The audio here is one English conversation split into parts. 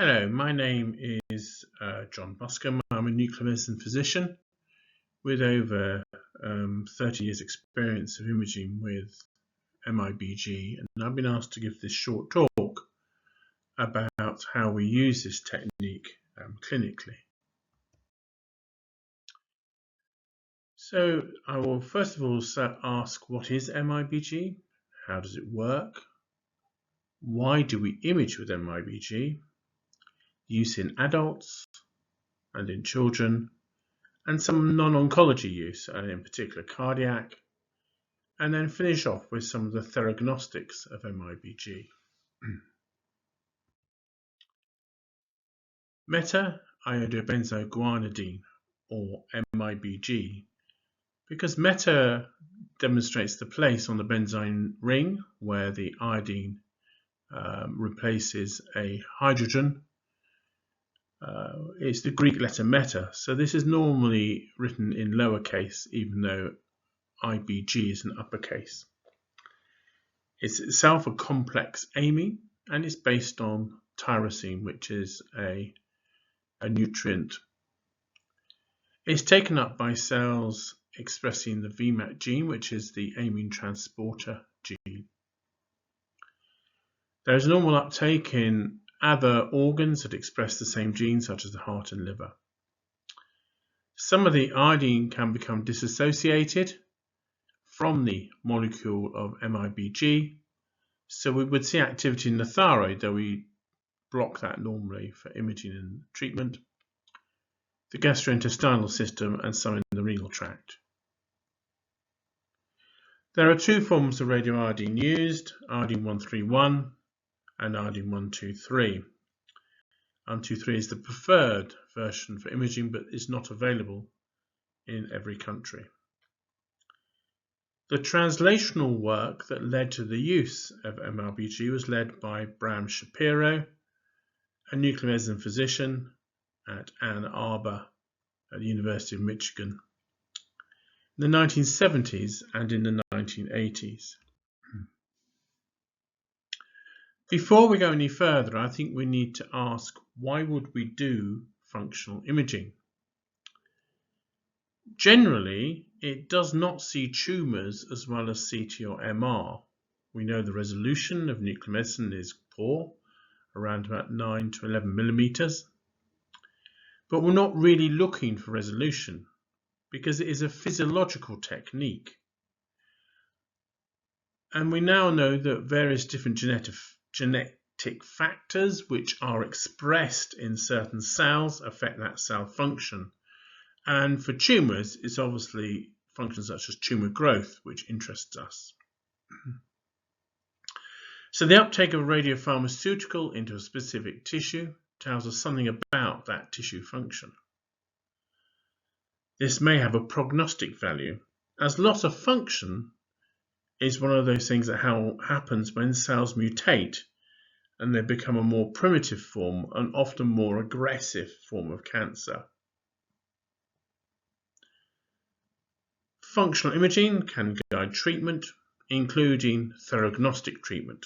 Hello, my name is John Buscombe. I'm a nuclear medicine physician with over 30 years experience of imaging with mIBG, and I've been asked to give this short talk about how we use this technique clinically. So I will first of all ask, what is mIBG? How does it work? Why do we image with mIBG? Use in adults and in children, and some non-oncology use, in particular cardiac, and then finish off with some of the theragnostics of mIBG. Meta-iodobenzoguanidine, or mIBG, because meta demonstrates the place on the benzyne ring where the iodine replaces a hydrogen. It's the Greek letter meta, so this is normally written in lowercase, even though IBG is an uppercase. It's itself a complex amine, and it's based on tyrosine, which is a nutrient. It's taken up by cells expressing the VMAT gene, which is the amine transporter gene. There is normal uptake in other organs that express the same gene, such as the heart and liver. Some of the iodine can become disassociated from the molecule of mIBG, so we would see activity in the thyroid, though we block that normally for imaging and treatment, the gastrointestinal system, and some in the renal tract. There are two forms of radioiodine used, iodine 131 and iodine 123. 123 is the preferred version for imaging, but is not available in every country. The translational work that led to the use of mIBG was led by Bram Shapiro, a nuclear medicine physician at Ann Arbor at the University of Michigan in the 1970s and in the 1980s. Before we go any further, I think we need to ask, why would we do functional imaging? Generally, it does not see tumours as well as CT or MR. We know the resolution of nuclear medicine is poor, around about 9 to 11 millimeters. But we're not really looking for resolution because it is a physiological technique. And we now know that various different genetic factors which are expressed in certain cells affect that cell function. And for tumours, it's obviously functions such as tumour growth which interests us. So the uptake of a radiopharmaceutical into a specific tissue tells us something about that tissue function. This may have a prognostic value, as loss of function is one of those things that happens when cells mutate and they become a more primitive form and often more aggressive form of cancer. Functional imaging can guide treatment, including theragnostic treatment.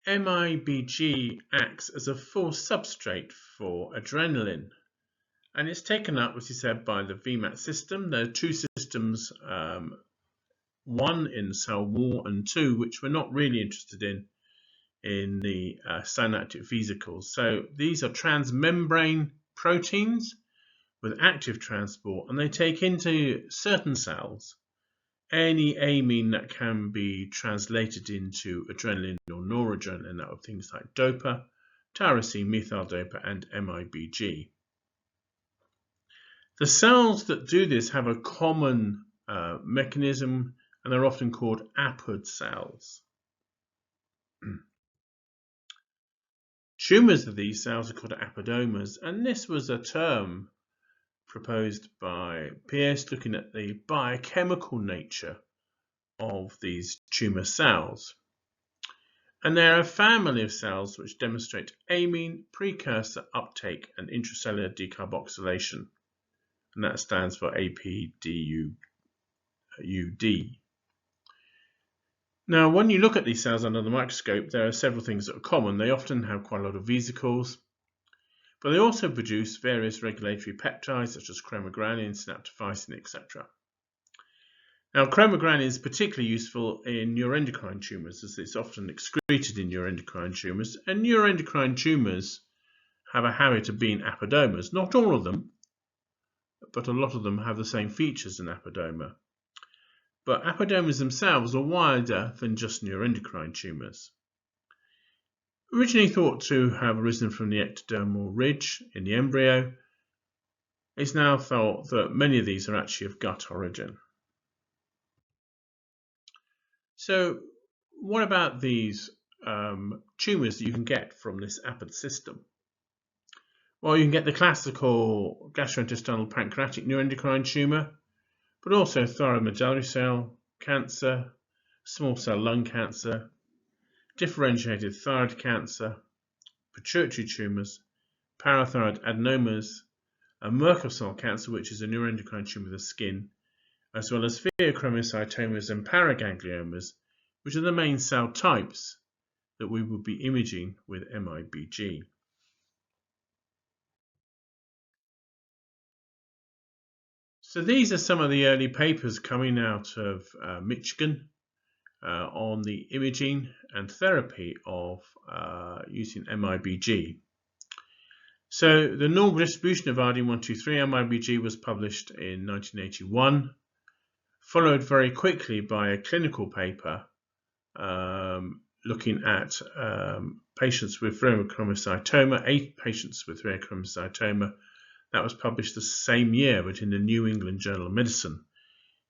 mIBG acts as a forced substrate for adrenaline, and it's taken up, as you said, by the VMAT system. There are two systems, one in the cell wall and two which we're not really interested in the synaptic vesicles. So these are transmembrane proteins with active transport, and they take into certain cells any amine that can be translated into adrenaline or noradrenaline. That are things like dopa, tyrosine, methyl dopa, and mIBG. The cells that do this have a common mechanism, and they're often called APUD cells. Tumours of these cells are called APUDomas, and this was a term proposed by Pierce looking at the biochemical nature of these tumour cells. And they're a family of cells which demonstrate amine, precursor uptake, and intracellular decarboxylation. And that stands for APUD. Now, when you look at these cells under the microscope, there are several things that are common. They often have quite a lot of vesicles, but they also produce various regulatory peptides such as chromogranin, synaptophysin, etc. Now, chromogranin is particularly useful in neuroendocrine tumours, as it's often excreted in neuroendocrine tumours, and neuroendocrine tumours have a habit of being APUDomas. Not all of them, but a lot of them have the same features as an APUDoma. But APUDomas themselves are wider than just neuroendocrine tumours. Originally thought to have arisen from the ectodermal ridge in the embryo, it's now thought that many of these are actually of gut origin. So what about these tumours that you can get from this APUD system? Well, you can get the classical gastrointestinal pancreatic neuroendocrine tumour, but also thyroid medullary cell cancer, small cell lung cancer, differentiated thyroid cancer, pituitary tumours, parathyroid adenomas, and Merkel cell cancer, which is a neuroendocrine tumour of the skin, as well as pheochromocytomas and paragangliomas, which are the main cell types that we will be imaging with mIBG. So these are some of the early papers coming out of Michigan on the imaging and therapy of using mIBG. So the normal distribution of RD123 mIBG was published in 1981, followed very quickly by a clinical paper looking at patients with pheochromocytoma, 8 patients with pheochromocytoma. That was published the same year, but in the New England Journal of Medicine,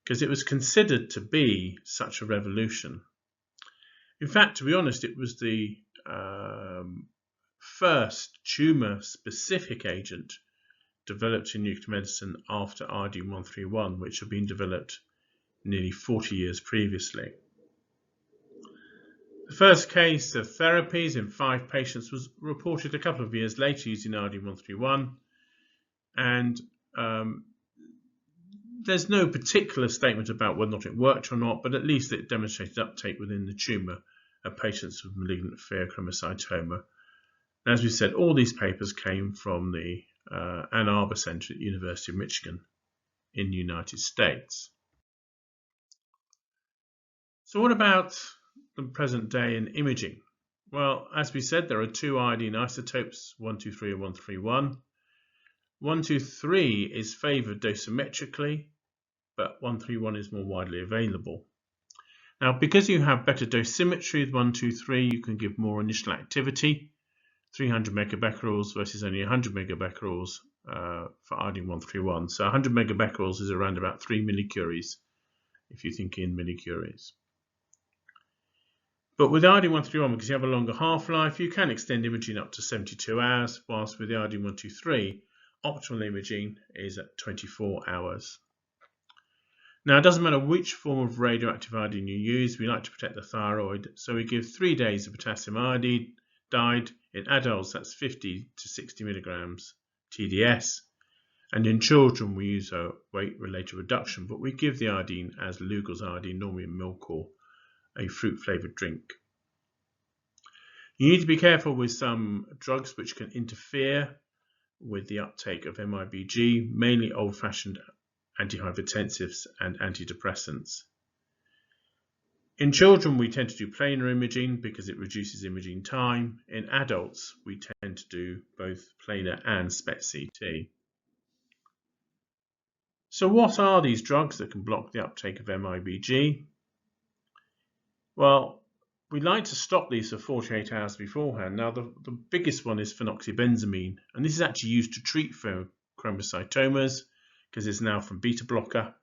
because it was considered to be such a revolution. In fact, to be honest, it was the first tumor-specific agent developed in nuclear medicine after RD131, which had been developed nearly 40 years previously. The first case of therapies in 5 patients was reported a couple of years later using RD131, and there's no particular statement about whether or not it worked or not, but at least it demonstrated uptake within the tumour of patients with malignant pheochromocytoma. As we said, all these papers came from the Ann Arbor Center at the University of Michigan in the United States. So what about the present day in imaging? Well, as we said, there are 2 iodine isotopes, 123 and 131. 123 is favoured dosimetrically, but 131 is more widely available. Now, because you have better dosimetry with 123, you can give more initial activity, 300 megabecquerels versus only 100 megabecquerels for iodine 131. So 100 megabecquerels is around about 3 millicuries, if you think in millicuries. But with iodine 131, because you have a longer half-life, you can extend imaging up to 72 hours, whilst with the iodine 123, optimal imaging is at 24 hours. Now, it doesn't matter which form of radioactive iodine you use, we like to protect the thyroid, so we give 3 days of potassium iodide. In adults, that's 50 to 60 milligrams TDS, and in children we use a weight-related reduction, but we give the iodine as Lugol's iodine, normally in milk or a fruit-flavoured drink. You need to be careful with some drugs which can interfere with the uptake of mIBG, mainly old-fashioned antihypertensives and antidepressants. In children, we tend to do planar imaging because it reduces imaging time. In adults, we tend to do both planar and SPECT-CT. So what are these drugs that can block the uptake of mIBG? Well, we like to stop these for 48 hours beforehand. Now, the biggest one is phenoxybenzamine, and this is actually used to treat pheochromocytomas because it's now from beta blocker.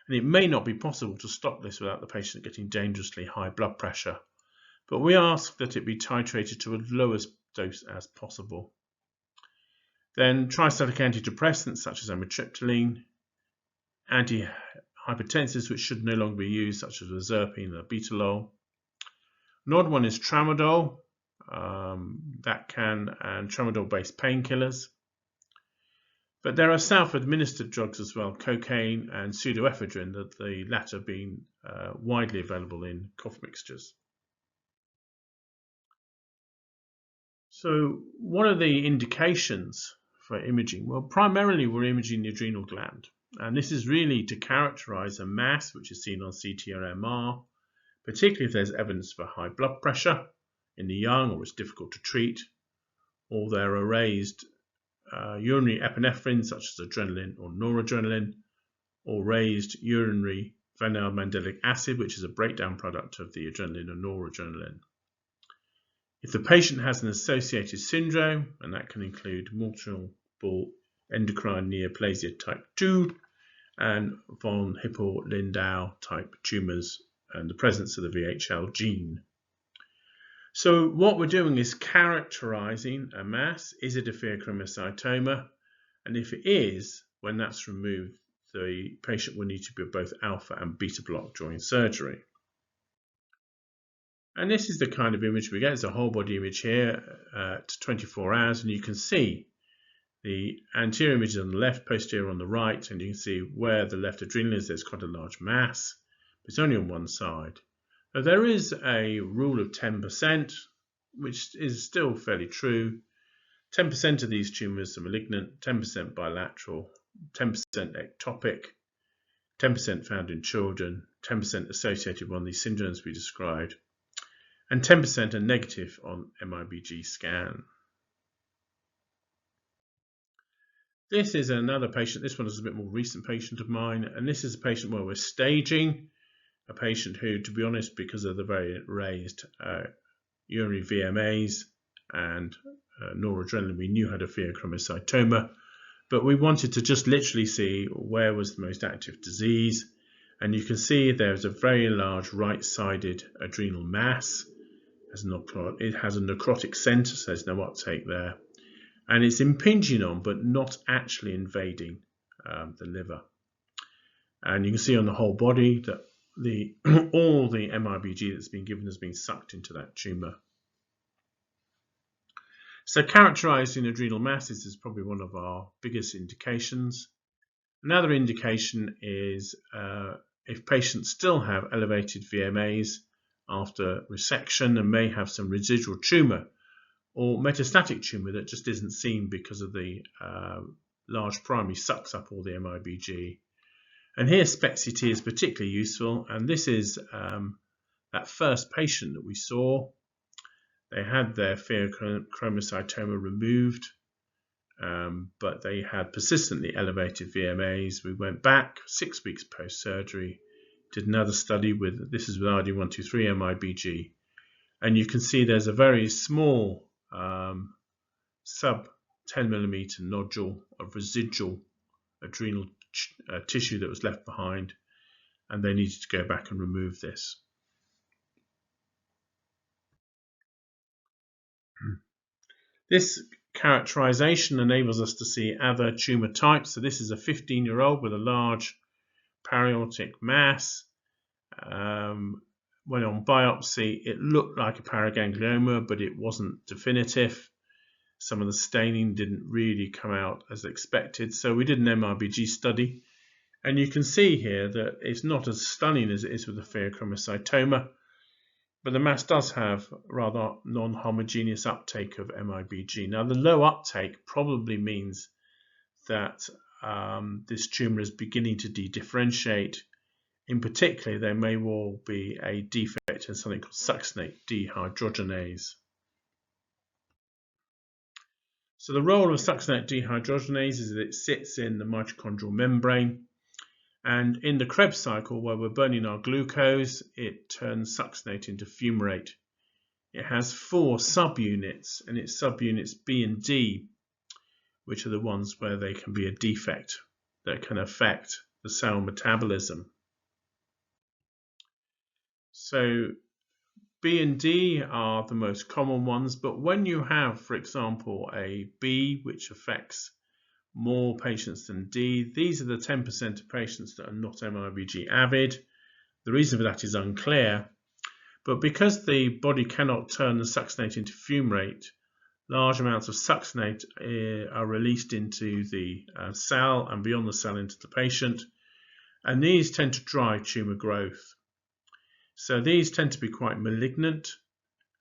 And it may not be possible to stop this without the patient getting dangerously high blood pressure, but we ask that it be titrated to as lowest dose as possible. Then tricyclic antidepressants such as amitriptyline, antihypertensives which should no longer be used such as lazerpine or betalol. An odd one is tramadol, and tramadol-based painkillers. But there are self-administered drugs as well, cocaine and pseudoephedrine, that the latter being widely available in cough mixtures. So what are the indications for imaging? Well, primarily we're imaging the adrenal gland. And this is really to characterize a mass which is seen on CT or MR, particularly if there's evidence of a high blood pressure in the young or it's difficult to treat, or there are raised urinary epinephrine such as adrenaline or noradrenaline, or raised urinary phenylmandelic acid, which is a breakdown product of the adrenaline or noradrenaline. If the patient has an associated syndrome, and that can include multiple endocrine neoplasia type 2 and von Hippel-Lindau type tumours, and the presence of the VHL gene. So what we're doing is characterizing a mass. Is it a pheochromocytoma? And if it is, when that's removed, the patient will need to be both alpha and beta block during surgery. And this is the kind of image we get. It's a whole body image here at 24 hours, and you can see the anterior image on the left, posterior on the right, and you can see where the left adrenal is. There's quite a large mass, but it's only on one side. Now, there is a rule of 10%, which is still fairly true. 10% of these tumours are malignant, 10% bilateral, 10% ectopic, 10% found in children, 10% associated with one of these syndromes we described, and 10% are negative on mIBG scan. This is another patient. This one is a bit more recent patient of mine, and this is a patient where we're staging a patient who, to be honest, because of the very raised urinary VMAs and noradrenaline, we knew had a pheochromocytoma, but we wanted to just literally see where was the most active disease. And you can see there's a very large right-sided adrenal mass. It has a necrotic center, so there's no uptake there. And it's impinging on, but not actually invading the liver. And you can see on the whole body that all the mIBG that's been given has been sucked into that tumor. So characterizing adrenal masses is probably one of our biggest indications. Another indication is if patients still have elevated VMAs after resection and may have some residual tumor or metastatic tumor that just isn't seen because of the large primary sucks up all the mIBG. And here SPECT-CT is particularly useful, and this is that first patient that we saw. They had their pheochromocytoma removed, but they had persistently elevated VMAs. We went back 6 weeks post-surgery, did another study with, this is with RD123 mIBG, and you can see there's a very small sub 10 millimeter nodule of residual adrenal tissue that was left behind, and they needed to go back and remove this. This characterization enables us to see other tumor types. So this is a 15-year-old with a large paraortic mass. When on biopsy, it looked like a paraganglioma, but it wasn't definitive. Some of the staining didn't really come out as expected. So we did an mIBG study. And you can see here that it's not as stunning as it is with the pheochromocytoma, but the mass does have rather non-homogeneous uptake of mIBG. Now, the low uptake probably means that this tumor is beginning to de-differentiate. In particular, there may well be a defect in something called succinate dehydrogenase. So the role of succinate dehydrogenase is that it sits in the mitochondrial membrane, and in the Krebs cycle, where we're burning our glucose, it turns succinate into fumarate. It has 4 subunits, and its subunits B and D, which are the ones where there can be a defect that can affect the cell metabolism. So B and D are the most common ones, but when you have, for example, a B which affects more patients than D, these are the 10% of patients that are not mIBG avid. The reason for that is unclear, but because the body cannot turn the succinate into fumarate, large amounts of succinate are released into the cell and beyond the cell into the patient, and these tend to drive tumour growth. So these tend to be quite malignant,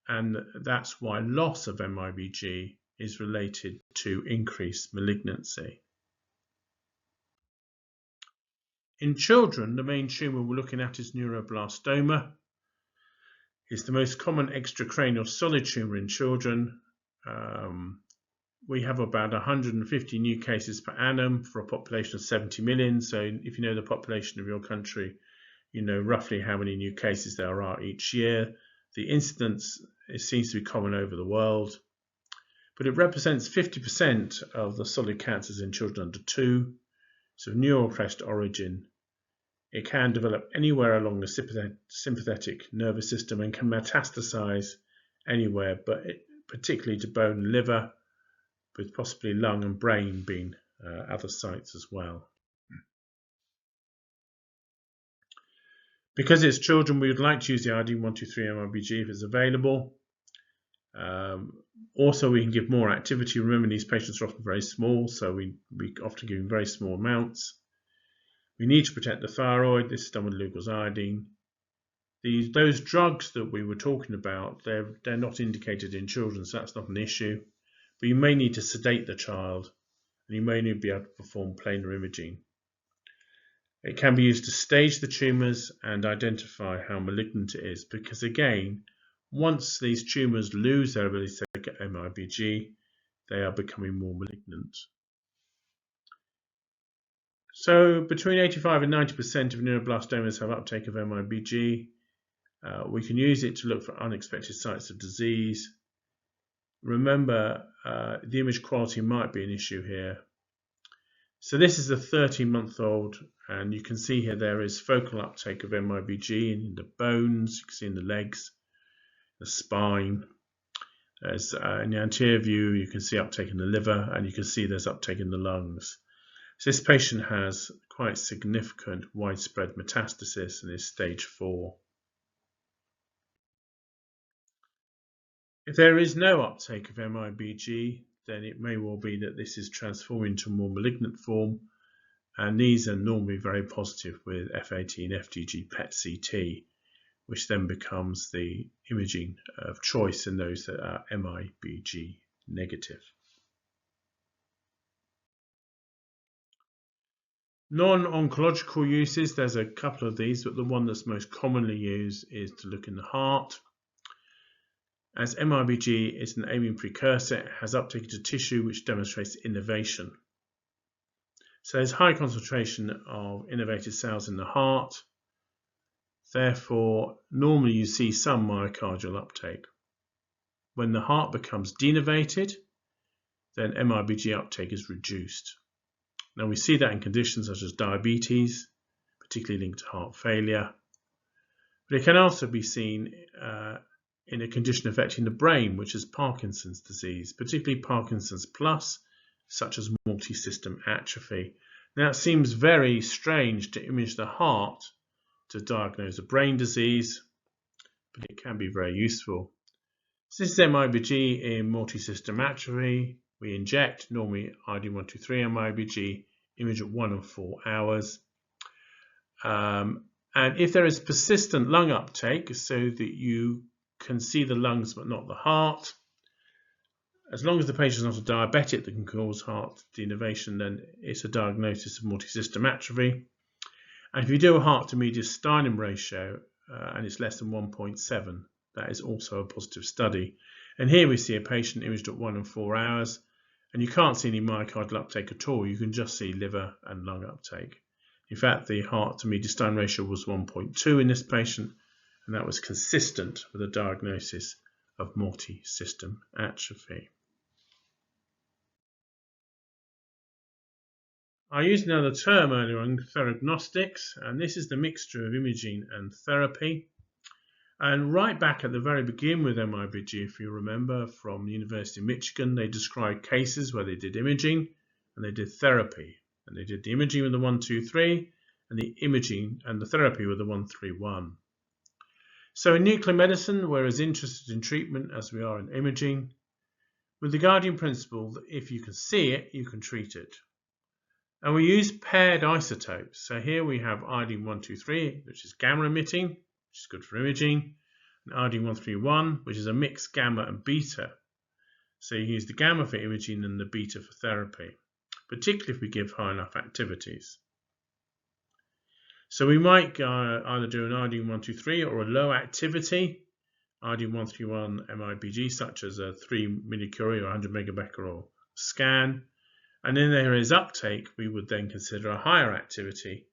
and that's why loss of mIBG is related to increased malignancy. In children, the main tumour we're looking at is neuroblastoma. It's the most common extracranial solid tumour in children. We have about 150 new cases per annum for a population of 70 million. So if you know the population of your country, you know roughly how many new cases there are each year. The incidence seems to be common over the world, but it represents 50% of the solid cancers in children under 2. So neural crest origin. It can develop anywhere along the sympathetic nervous system and can metastasize anywhere, but particularly to bone and liver, with possibly lung and brain being other sites as well. Because it's children, we would like to use the iodine-123 mIBG if it's available. Also, we can give more activity. Remember, these patients are often very small, so we often give them very small amounts. We need to protect the thyroid. This is done with Lugol's iodine. Those drugs that we were talking about, they're not indicated in children, so that's not an issue. But you may need to sedate the child, and you may need to be able to perform planar imaging. It can be used to stage the tumours and identify how malignant it is, because again, once these tumours lose their ability to get mIBG, they are becoming more malignant. So between 85 and 90% of neuroblastomas have uptake of mIBG. We can use it to look for unexpected sites of disease. Remember, the image quality might be an issue here. So this is a 13-month-old, and you can see here there is focal uptake of mIBG in the bones, you can see in the legs, the spine. As in the anterior view, you can see uptake in the liver, and you can see there's uptake in the lungs. So this patient has quite significant widespread metastasis and is stage 4. If there is no uptake of mIBG, then it may well be that this is transforming to a more malignant form, and these are normally very positive with F18 FDG PET-CT, which then becomes the imaging of choice in those that are mIBG negative. Non-oncological uses, there's a couple of these, but the one that's most commonly used is to look in the heart. As mIBG is an amine precursor, it has uptake into tissue which demonstrates innervation. So there's high concentration of innervated cells in the heart. Therefore, normally you see some myocardial uptake. When the heart becomes denervated, then mIBG uptake is reduced. Now we see that in conditions such as diabetes, particularly linked to heart failure. But it can also be seen in a condition affecting the brain, which is Parkinson's disease, particularly Parkinson's plus, such as multisystem atrophy. Now it seems very strange to image the heart to diagnose a brain disease, but it can be very useful. So this is mIBG in multisystem atrophy. We inject normally iodine-123 mIBG, image at 1 and 4 hours. And if there is persistent lung uptake, so that you can see the lungs but not the heart, as long as the patient is not a diabetic that can cause heart denervation, then it's a diagnosis of multisystem atrophy. And if you do a heart to mediastinum ratio and it's less than 1.7, that is also a positive study. And here we see a patient imaged at 1 and 4 hours, and you can't see any myocardial uptake at all. You can just see liver and lung uptake. In fact, the heart to mediastinum ratio was 1.2 in this patient, and that was consistent with a diagnosis of multisystem atrophy. I used another term earlier on, theragnostics, and this is the mixture of imaging and therapy. And right back at the very beginning with mIBG, if you remember, from the University of Michigan, they described cases where they did imaging and they did therapy. And they did the imaging with the 123 and the imaging and the therapy with the 131. So in nuclear medicine, we're as interested in treatment as we are in imaging. with the guardian principle that if you can see it, you can treat it. And we use paired isotopes. So here we have iodine-123, which is gamma emitting, which is good for imaging, and iodine-131, which is a mixed gamma and beta. So you use the gamma for imaging and the beta for therapy, particularly if we give high enough activities. So we might either do an iodine-123 or a low activity iodine-131 mIBG, such as a 3 millicurie or 100 megabecquerel scan. And then there is uptake, we would then consider a higher activity,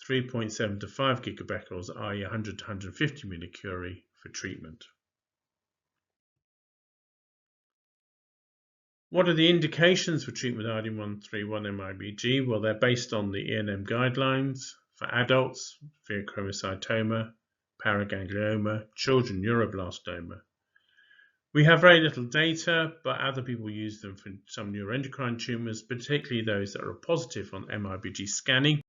3.7 to 5 gigabecquerels, i.e. 100 to 150 millicurie for treatment. What are the indications for treatment with iodine-131 mIBG? Well, they're based on the ENM guidelines for adults, pheochromocytoma, paraganglioma, children neuroblastoma. We have very little data, but other people use them for some neuroendocrine tumours, particularly those that are positive on mIBG scanning,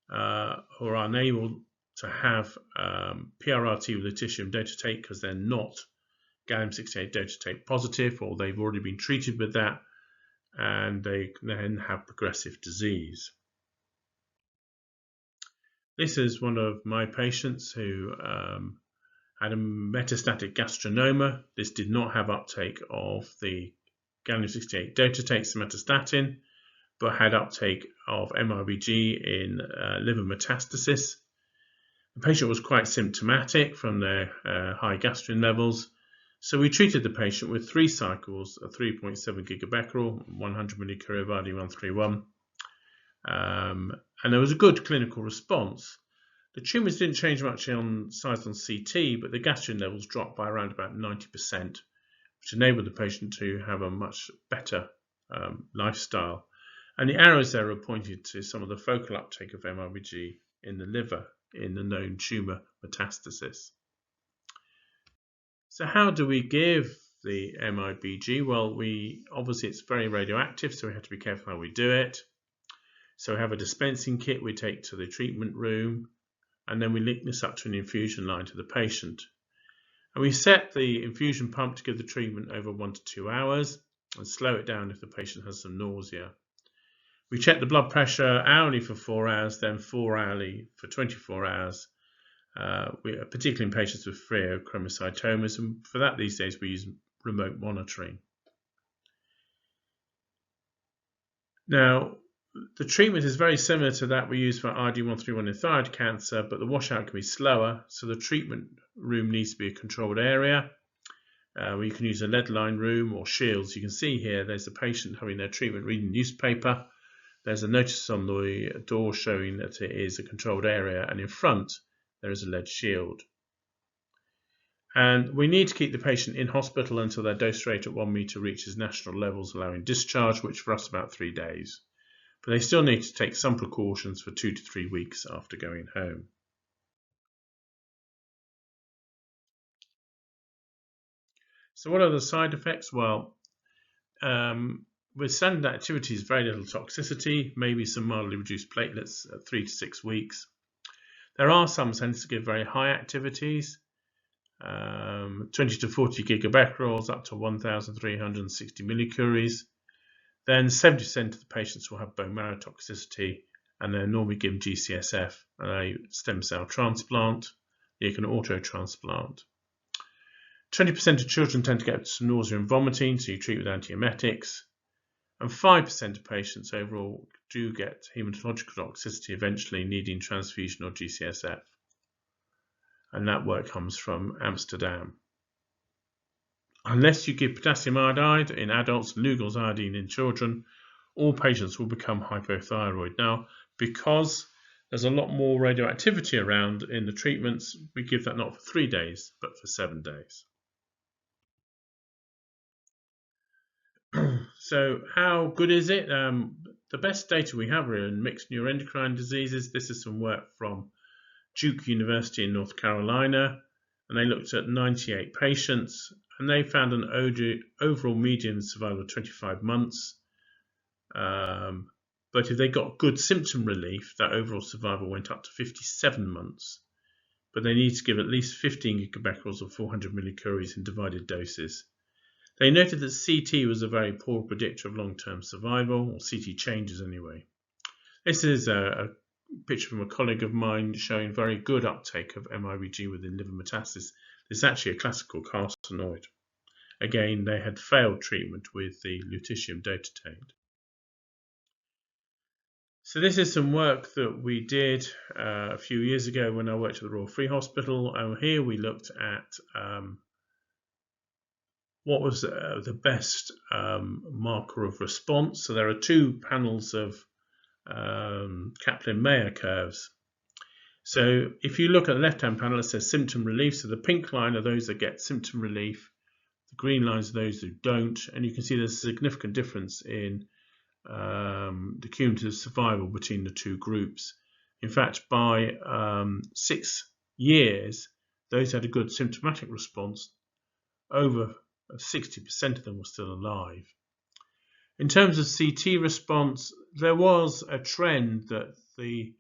who are unable to have PRRT with lutetium dotatate because they're not gallium-68 dotatate positive, or they've already been treated with that, and they then have progressive disease. This is one of my patients who had a metastatic gastronoma. This did not have uptake of the gallium-68 dotatate somatostatin, but had uptake of mIBG in liver metastasis. The patient was quite symptomatic from their high gastrin levels, so we treated the patient with 3 cycles of 3.7 gigabecquerel, 100 millicurie of iodine-131, and there was a good clinical response. The tumours didn't change much on size on CT, but the gastrin levels dropped by around about 90%, which enabled the patient to have a much better lifestyle. And the arrows there are pointed to some of the focal uptake of mIBG in the liver in the known tumour metastasis. So how do we give the mIBG? Well, obviously it's very radioactive, so we have to be careful how we do it. So we have a dispensing kit we take to the treatment room, and then we link this up to an infusion line to the patient. And we set the infusion pump to give the treatment over 1 to 2 hours and slow it down if the patient has some nausea. We check the blood pressure hourly for 4 hours, then 4 hourly for 24 hours, particularly in patients with pheochromocytomas, and for that these days we use remote monitoring. Now, the treatment is very similar to that we use for iodine-131 in thyroid cancer, but the washout can be slower, so the treatment room needs to be a controlled area. Where you can use a lead line room or shields. You can see here there's a patient having their treatment reading newspaper. There's a notice on the door showing that it is a controlled area, and in front there is a lead shield. And we need to keep the patient in hospital until their dose rate at 1 meter reaches national levels allowing discharge, which for us is about 3 days. But they still need to take some precautions for 2 to 3 weeks after going home. So what are the side effects? Well, with standard activities, very little toxicity, maybe some mildly reduced platelets at 3 to 6 weeks. There are some centers that give very high activities, 20 to 40 gigabecquerels up to 1,360 millicuries. Then 70% of the patients will have bone marrow toxicity, and they're normally given GCSF, a stem cell transplant, you can auto transplant. 20% of children tend to get some nausea and vomiting, so you treat with antiemetics. And 5% of patients overall do get hematological toxicity, eventually needing transfusion or GCSF. And that work comes from Amsterdam. Unless you give potassium iodide in adults and Lugol's iodine in children, all patients will become hypothyroid. Now, because there's a lot more radioactivity around in the treatments, we give that not for 3 days, but for 7 days. So how good is it? The best data we have are in mixed neuroendocrine diseases. This is some work from Duke University in North Carolina, and they looked at 98 patients, and they found an overall median survival of 25 months. But if they got good symptom relief, that overall survival went up to 57 months. But they need to give at least 15 gigabecquerels or 400 millicuries in divided doses. They noted that CT was a very poor predictor of long-term survival, or CT changes anyway. This is a picture from a colleague of mine showing very good uptake of mIBG within liver metastasis. This is actually a classical carcinoid. Again, they had failed treatment with the lutetium dotatate. So this is some work that we did a few years ago when I worked at the Royal Free Hospital. And here we looked at what was the best marker of response. So there are two panels of Kaplan-Meier curves. So if you look at the left-hand panel, it says symptom relief. So the pink line are those that get symptom relief. The green lines are those who don't. And you can see there's a significant difference in the cumulative survival between the two groups. In fact, by 6 years, those had a good symptomatic response. Over 60% of them were still alive. In terms of CT response, there was a trend that the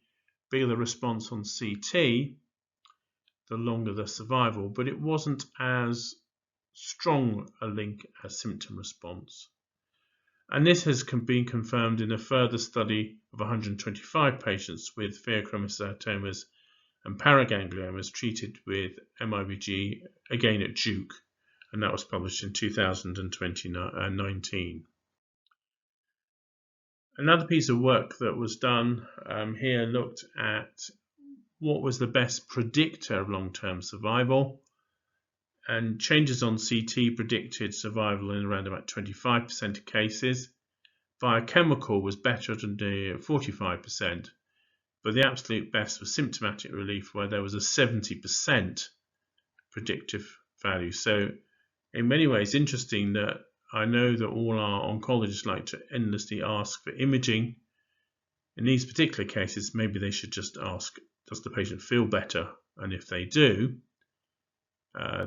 bigger the response on CT, the longer the survival, but it wasn't as strong a link as symptom response. And this has been confirmed in a further study of 125 patients with pheochromocytomas and paragangliomas treated with mIBG, again at Duke, and that was published in 2019. Another piece of work that was done here looked at what was the best predictor of long-term survival, and changes on CT predicted survival in around about 25% of cases. Biochemical was better than the 45%, but the absolute best was symptomatic relief, where there was a 70% predictive value. So in many ways, interesting that I know that all our oncologists like to endlessly ask for imaging. In these particular cases, maybe they should just ask, does the patient feel better? And if they do,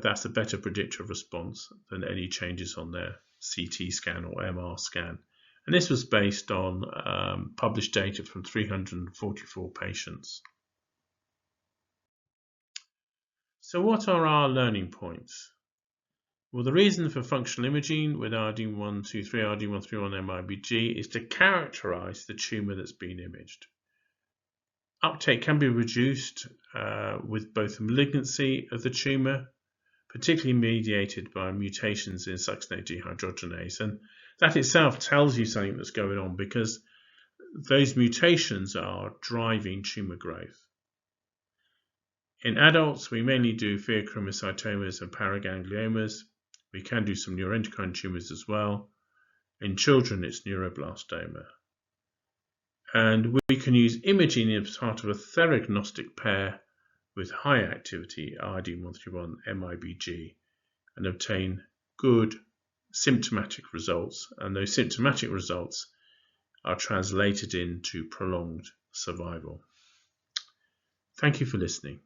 that's a better predictor of response than any changes on their CT scan or MR scan. And this was based on published data from 344 patients. So what are our learning points? Well, the reason for functional imaging with RD123, RD131 mIBG is to characterize the tumor that's been imaged. Uptake can be reduced with both the malignancy of the tumor, particularly mediated by mutations in succinate dehydrogenase. And that itself tells you something that's going on, because those mutations are driving tumor growth. In adults, we mainly do pheochromocytomas and paragangliomas. We can do some neuroendocrine tumors as well. In children, it's neuroblastoma. And we can use imaging as part of a theragnostic pair with high activity RD131 mIBG and obtain good symptomatic results. And those symptomatic results are translated into prolonged survival. Thank you for listening.